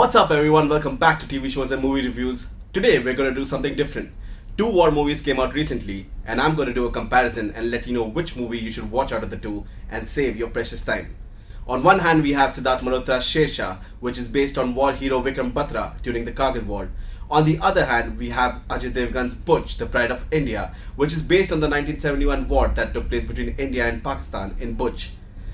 What's up everyone, welcome back to TV shows and movie reviews. Today we're going to do something different. Two war movies came out recently and I'm going to do a comparison and let you know which movie you should watch out of the two and save your precious time. On one hand we have Siddharth Malhotra's Shershaah, which is based on war hero Vikram Batra during the Kargil war. On the other hand we have Ajay Devgan's Bhuj, the Pride of India, which is based on the 1971 war that took place between India and Pakistan in Bhuj.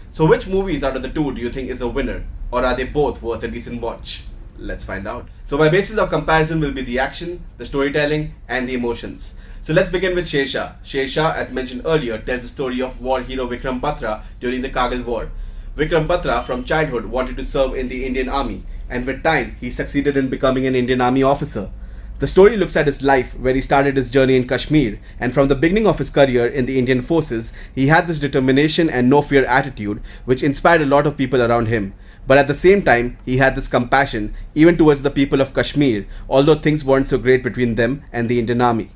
So which movies out of the two do you think is a winner, or are they both worth a decent watch? Let's find out. So my basis of comparison will be the action, the storytelling and the emotions. So let's begin with Shershaah. Shershaah, as mentioned earlier, tells the story of war hero Vikram Batra during the Kargil war. Vikram Batra from childhood wanted to serve in the Indian army, and with time he succeeded in becoming an Indian army officer. The story looks at his life where he started his journey in Kashmir, and from the beginning of his career in the Indian forces, he had this determination and no fear attitude which inspired a lot of people around him. But at the same time, he had this compassion even towards the people of Kashmir, although things weren't so great between them and the Indian army.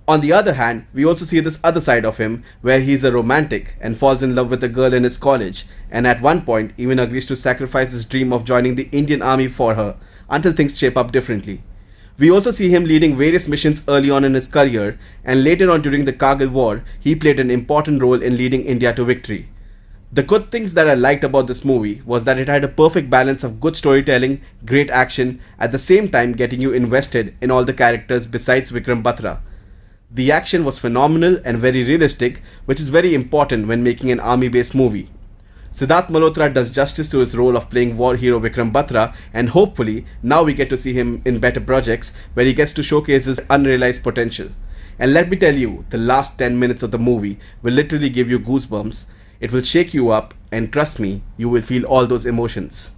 On the other hand, we also see this other side of him where he's a romantic and falls in love with a girl in his college, and at one point even agrees to sacrifice his dream of joining the Indian army for her until things shape up differently. We also see him leading various missions early on in his career, and later on during the Kargil war, he played an important role in leading India to victory. The good things that I liked about this movie was that it had a perfect balance of good storytelling, great action, at the same time getting you invested in all the characters besides Vikram Batra. The action was phenomenal and very realistic, which is very important when making an army-based movie. Siddharth Malhotra does justice to his role of playing war hero Vikram Batra, and hopefully now we get to see him in better projects where he gets to showcase his unrealized potential. And let me tell you, the last 10 minutes of the movie will literally give you goosebumps. It will shake you up, and trust me, you will feel all those emotions.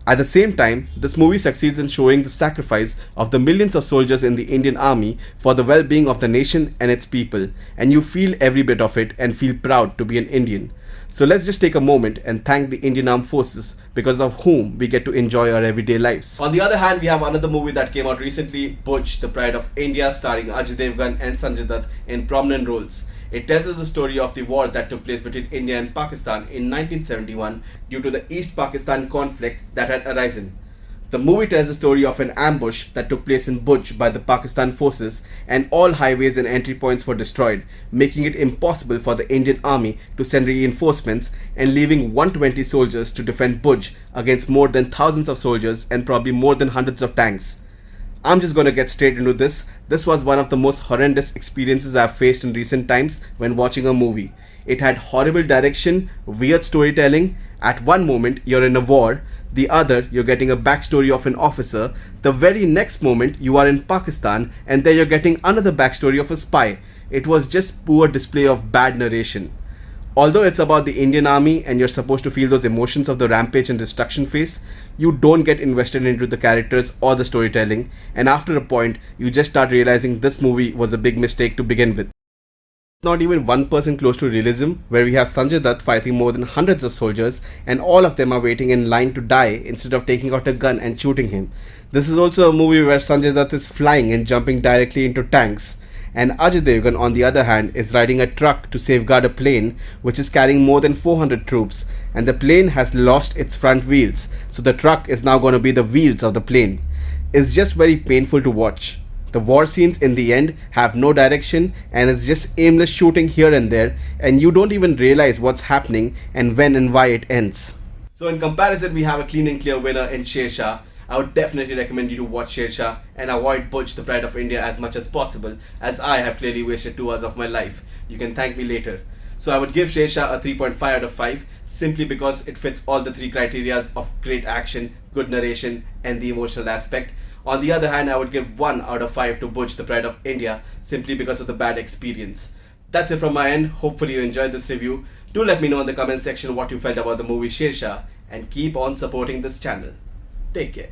At the same time, this movie succeeds in showing the sacrifice of the millions of soldiers in the Indian army for the well-being of the nation and its people, and you feel every bit of it and feel proud to be an Indian. So let's just take a moment and thank the Indian Armed Forces, because of whom we get to enjoy our everyday lives. On the other hand, we have another movie that came out recently, Bhuj, the Pride of India, starring Ajay Devgan and Sanjay Dutt in prominent roles. It tells us the story of the war that took place between India and Pakistan in 1971 due to the East Pakistan conflict that had arisen. The movie tells the story of an ambush that took place in Bhuj by the Pakistan forces, and all highways and entry points were destroyed, making it impossible for the Indian army to send reinforcements and leaving 120 soldiers to defend Bhuj against more than thousands of soldiers and probably more than hundreds of tanks. I'm just gonna get straight into this. This was one of the most horrendous experiences I've faced in recent times when watching a movie. It had horrible direction, weird storytelling. At one moment you're in a war, the other you're getting a backstory of an officer, the very next moment you are in Pakistan, and then you're getting another backstory of a spy. It was just poor display of bad narration. Although it's about the Indian army and you're supposed to feel those emotions of the rampage and destruction phase, you don't get invested into the characters or the storytelling, and after a point you just start realizing this movie was a big mistake to begin with. Not even 1% close to realism, where we have Sanjay Dutt fighting more than hundreds of soldiers and all of them are waiting in line to die instead of taking out a gun and shooting him. This is also a movie where Sanjay Dutt is flying and jumping directly into tanks. And Ajay Devgan, on the other hand, is riding a truck to safeguard a plane which is carrying more than 400 troops, and the plane has lost its front wheels, so the truck is now going to be the wheels of the plane. It's just very painful to watch. The war scenes in the end have no direction, and it's just aimless shooting here and there, and you don't even realize what's happening and when and why it ends. So in comparison, we have a clean and clear winner in Shershaah. I would definitely recommend you to watch Shershaah and avoid Bhuj, the Pride of India, as much as possible, as I have clearly wasted 2 hours of my life. You can thank me later. So I would give Shershaah a 3.5 out of 5 simply because it fits all the 3 criteria of great action, good narration and the emotional aspect. On the other hand, I would give 1 out of 5 to Bhuj, the Pride of India, simply because of the bad experience. That's it from my end. Hopefully you enjoyed this review. Do let me know in the comment section what you felt about the movie Shershaah, and keep on supporting this channel. Take care.